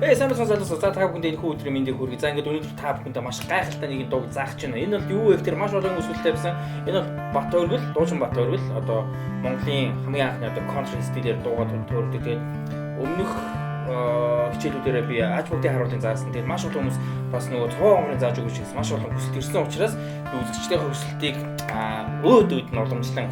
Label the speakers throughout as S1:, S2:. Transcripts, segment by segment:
S1: Сайн сонсолцоо та бүхэнд энэ хүү өдрийн мэндийг хүргэе. За ингээд өнөөдөр та бүхэндээ маш гайхалтай нэгэн дууг заах гэж байна. Энэ бол юу вэ гэхээр маш олон үсвэлтэй байсан. Энэ бол Бат Оргил, Дуучин Бат Оргил одоо Монголын хамгийн анхны одоо контри стилээр дуугаад төрдөг. Тэгээд өмнөх хичээлүүдээрээ би аж бүрдийн харуулын заасан. Тэгээд маш олон хүмүүс бас нөгөө цовоо хонгорын зааж өгч гэсэн маш олон хүсэлт ирсэн учраас үзэгчдийн хүсэлтийг өөд нь уламжлан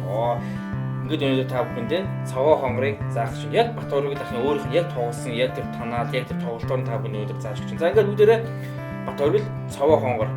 S1: ингээд өнөөдөр та бүхэндээ цовоо хонгорыг заах чинь яг Бат Оргил ахын өөрийнх нь яг тоглосон яг тэр танаад яг тэр тоглолтоор та бүхэн өнөөдөр зааж чинь. За ингээд бүгдээрээ Бат Оргил цовоо хонгор.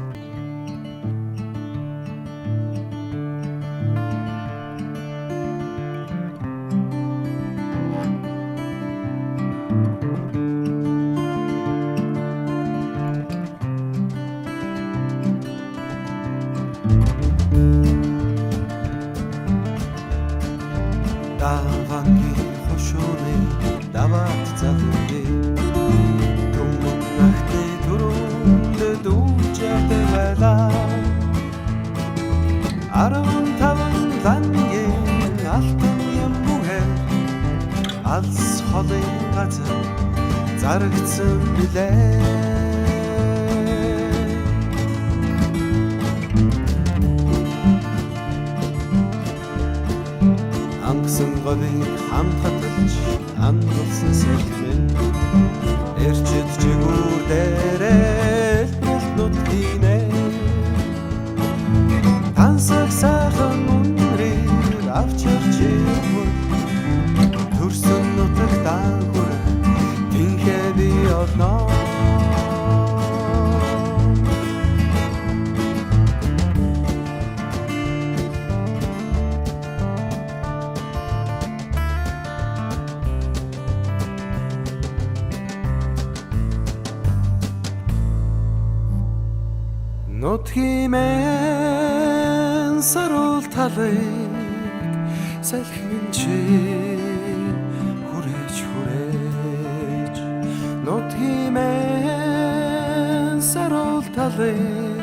S2: Алс холын газар зарагдсан билээ. Ангасан говийг хамтгаталж андуулсан сэлмэн эрчид чигүүр дээрээ нут хийнэ. Тансаг сайхан үнрээр авчирч явбал төрсөн нутагтаа хүрэх тэнхээ би олноо. Нутгимэн сарул талыг салхин чи хүрээж нутгимэн сарул талыг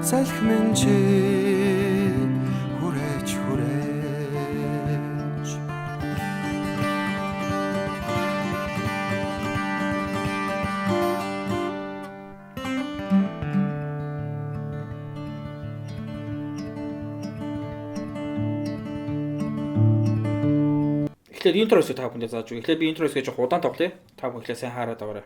S2: салхин чи хүрээж
S1: Тэгэхээр интрос та бүхэндээ зааж өгье. Тэгэхээр би интрос гэж удаан тоглоё. Та бүхэн ихлэ сайн хараад аваарай.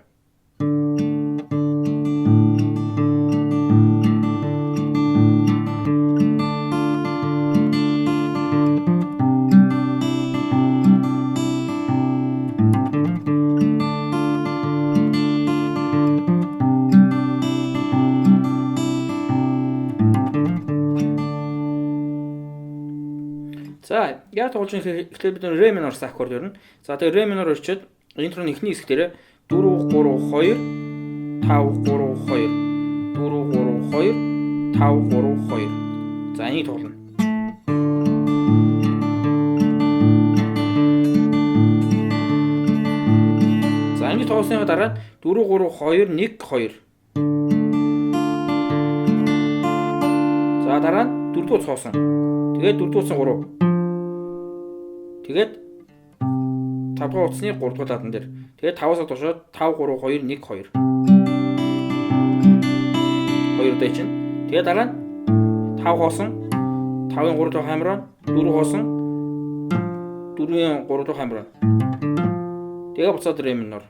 S1: За, яг тоглож ихлээр бид ре минор аккорд өрнө. За, тэгээ ре минор орчид интроны эхний хэсгээр 4 3 2 5 3 2 4 3 2 5 3 2. За, энийг тоглоно. За, энийг тоглосны дараа 4 3 2 1 2. За, дараа нь 4 дугаар цоосон. Тэгээд 4 дугаар 3. Тэгээд 5 дугаар утасны 3 дугаар ладан дээр. Тэгээд 5-аас доошоо 5 3 2 1 2. 2 удаа чинь. Тэгээд дараа нь 5 хоосон 5-ын 3 дахь хамраа 4 хоосон 4-ийн 3 дахь хамраа. Тэгээд буцаад ре минор.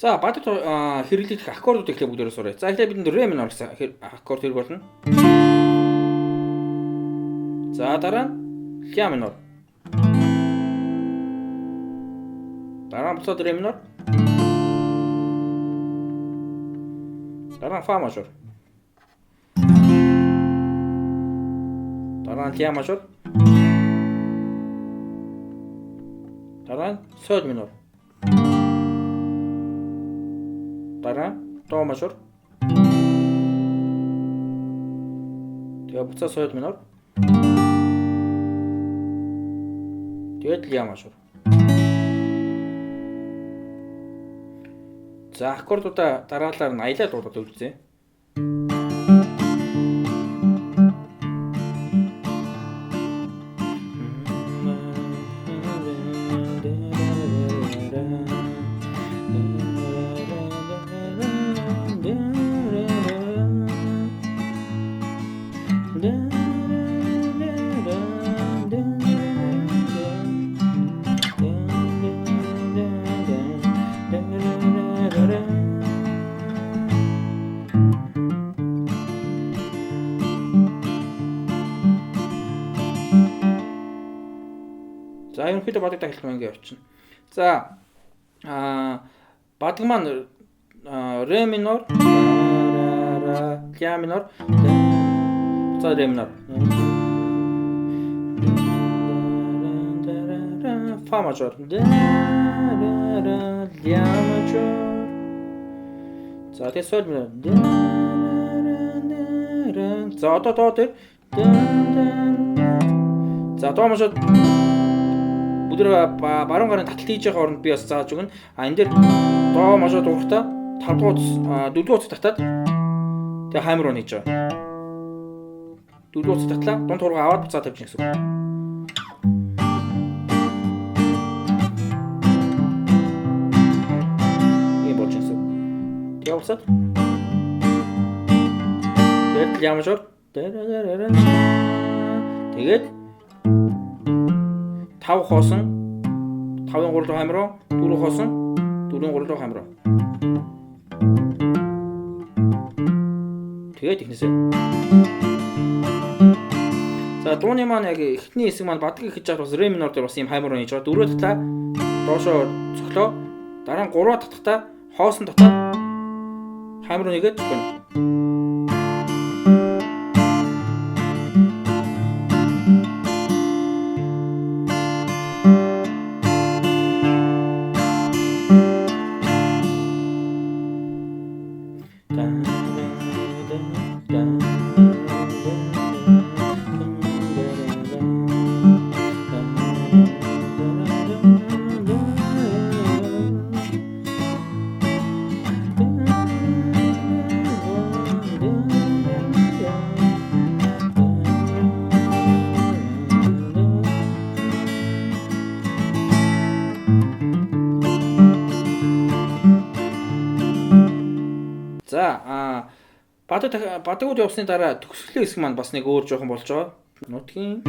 S1: За, бат хэрэглэх аккордууд ихлэ бүгдээрээ сураа. За, ихлэ бидэнд ре минор гэсэн аккорд хэрэг болно. За, дараа нь ля минор. Дараа нь буцаад ре минор. Дараа нь фа мажор. Дараа нь ля мажор. Дараа нь соль минор. Дараа до мажор. Тэгээ буцаа соль минор. Тэгээд ля мажор. За аккордуудаа дараалал нь аялал дуудаад үлдээ. За ерөнхийдөө бадаг дахилт маань ингэ явчихна. За бадаг маань ре минор, ля минор, за ре минор. Фа мажор, ля мажор. За тэгээ соль минор. За одоо доо дээр. За доо мажор өдөр баруун гарын таталт хийж байгаа оронд би бас зааж өгнө. Энэ дээр доо мажуу дуурахтаа 5 дугаар 4 дугаар татаад тэгээ хаймар руу хийж байгаа. 4 дугаар татлаа дунд хурга аваад буцаа тавьчих гэсэн үг. Ийм болж гэсэн. Тэгээ уусаад. Тэгээд ля мажор. Тэгээд 5 хоосон 5-ын 3 дахь хаймруу 4 хоосон 4-ын 3 дахь хаймруу. Тэгээд ихнээсээ. За дууны маань яг эхний хэсэг маань бадаг гэж яах бас ре минор дээр бас ийм хаймруу хийж байгаа. 4 дахь доошоо цоглоо. Дараа нь 3 дахьтаа хоосон татаад хаймруу нэгээд өгнө. За бадагууд явсны дараа төгсгөлийн хэсэг маань бас нэг өөр жоохон болж байгаа. Нутгийн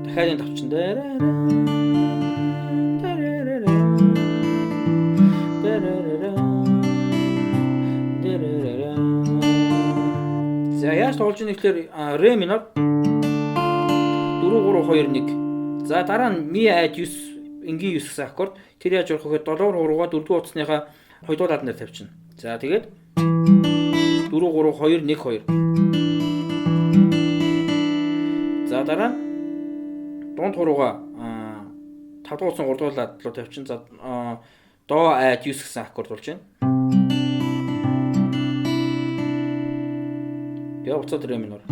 S1: дахиад тавчин дээр за яаж тоолж ийн гэхээр ре минор 4-3-2-1. За дараа нь ми айд 9 энгийн 9 гэсэн аккорд. Тэр яаж явах вэ? 7-3-гаа 4-р утасныхаа 2 дугаар таад дээр тавьчихна. За тэгээд 4-3-2-1-2. За дараа нь дунд хуруугаа 5 дугаар утасны 3 дугаар таад руу тавьчихна. За до айд 9 гэсэн аккорд болж байна. Тэгээ уцаад ре минор.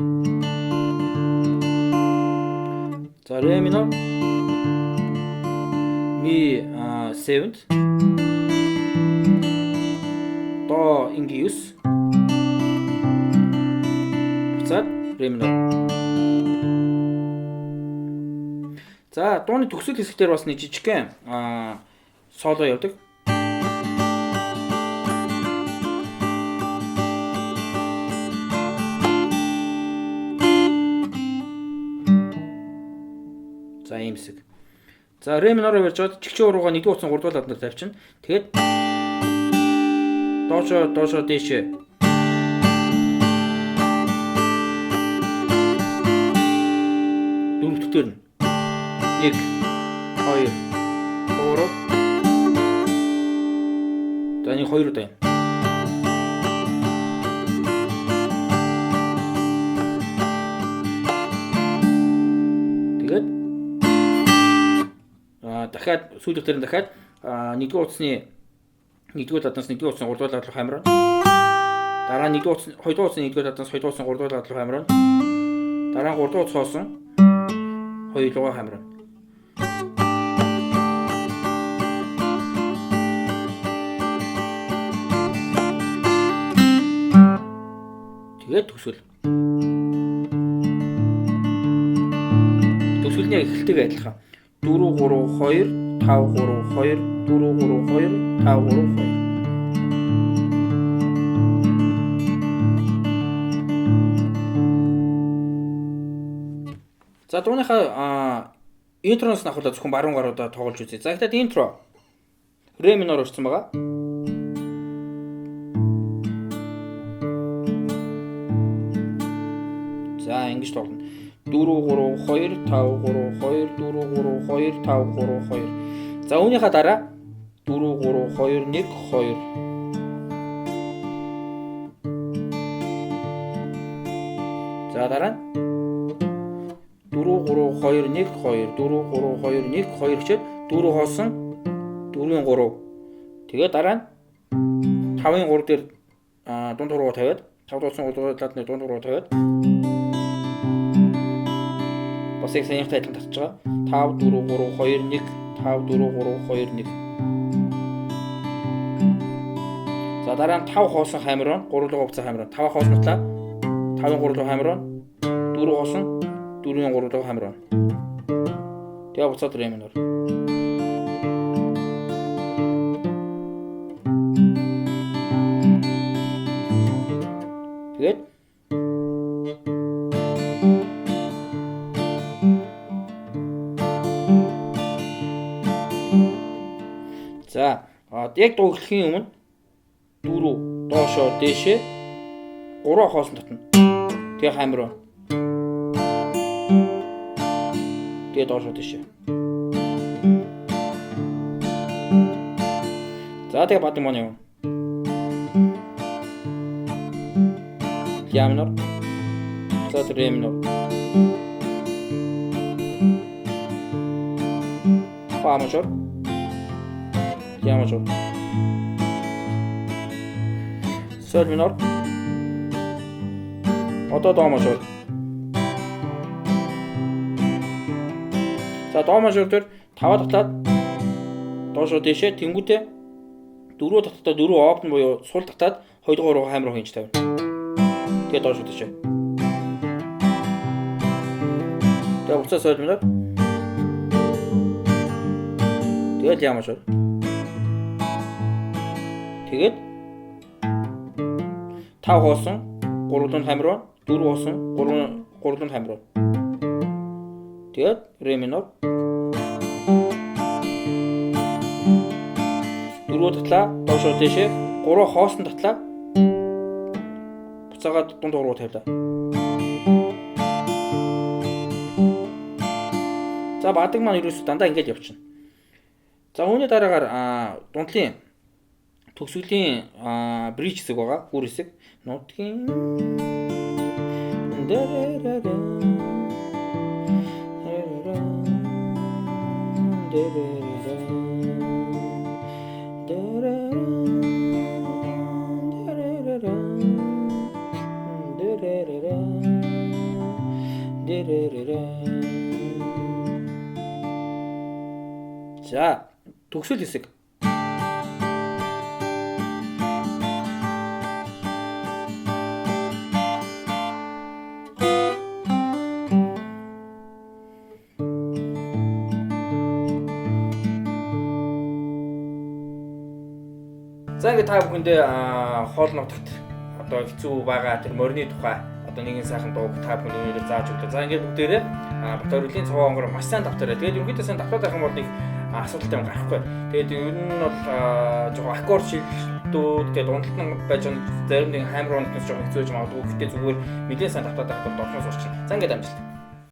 S1: За ре минор ми 7 до инги 9 буцаад ре минор. За дууны төгсгөл хэсгээр бас нэг жижигхэн соло явдаг. За ийм хэсэг. За ре минороо барьж аваад чигчээ уруугаа 1 дугаар утсан 3 дугаар ладнаар тавьчихна. Тэгээд доошоо дээшээ. Дөрөвдөгтөр нь 1 2 3 за нэг 2 удаа. Тэгээд дахиад сүүлд дээр дахиад 1-р утасны 1-р ладнаас 1-р утасны 3-р лад руу хамраа. Дараа нь 2-р утасны 2-р утасны 1-р ладнаас 2-р утасны 3-р лад руу хамраа. Дараа нь 3 дахь цоосон 2 руугаа хамрна. Тэгээд төгсгөл. Төгсгөлний эхлэлтэйгээ адилхан. 4 3 2 5 3 2 4 3 2 5 3 2. За дууныхаа интроноос авахлаа зөвхөн баруун гаруудаа тоглож үзье. За ихтэй интро ре минор орсон байгаа. За ингэж тоглоно. 4 3 2 5 3 2 4 3 2 5 3 2. За үүнийхээ дараа 4 3 2 1 2. За дараа нь 4 3 2 1 2 4 3 2 1 2 гэчээд 4 хоосон 4-ийн 3. Тэгээд дараа нь 5-ын 3 дээр дунд руу тавиад 5 дуусан 3 талд нь дунд руу тавиад бас их санийхтай адилхан татж байгаа. 5 4 3 2 1 5 4 3 2 1. За дараа нь 5 хоосон хамрын 3 руу буцаа хамрын 5 хооснотлаа 5-ын 3 руу хамрын 4 хоосон 4-ийн 3 руу хамрын. Тэгээ буцаад ре минор. Тэгээд за яг дуу эхлэхийн өмнө 4 доошоо дээшээ 3 хоосон татна. Тэгээ хамрын. Тэгээ доошоо дээшээ. За тэгээ бат юм аа. Я минор. За ре минор. Фа мажор. Я мажор. Соль минор. Одоо до мажор. За до мажор дээр 5 татлаад доошоо дээшээ тэнгүүтээ 4 таталтаа 4 оптн буюу сул татаад 2 дугаар руу хамраа хийнж тавина. Тэгээ доошоо дээшээ. Тэгээ буцаа соль минор. Тэгээд я мажор. Тэгээд 5 хоосон 3 дунд хамраа 4 хоосон 3 дунд хамраа. Тэгээд ре минор. 4 татлаа доошоо дээшээ 3 хоосон татлаа буцаагаад дунд руу тавилаа. За бадаг маань ерөөсөө дандаа ингэж явчихна. За үүний дараагаар дундлын төгсгөлийн бридж хэсэг байгаа. Бүр хэсэг. Нутгийн за төгсгөл хэсэг. За ингээд та бүхэндээ хоол нутагт одоо хэцүү байгаа тэр морины тухай одоо нэгэн сайхан дууг та бүхэнд өнөөдөр зааж өглөө. За ингээд бүгдээрээ Батөрөлийн цаваа онгор маш сайн давтараа. Тэгээд ерөнхийдөө сайн давтаад байх юм бол нэг асуудалтай юм гарахгүй. Тэгээд ер нь бол жоохон аккорд шилжүүлтүүд тэгээд унталтан байж зарим нэг хамер унтнаас жоохон хэцүүж магадгүй. Гэхдээ зүгээр мэдээ сайн давтаад байх бол доосноос урчин. За ингээд амжилт.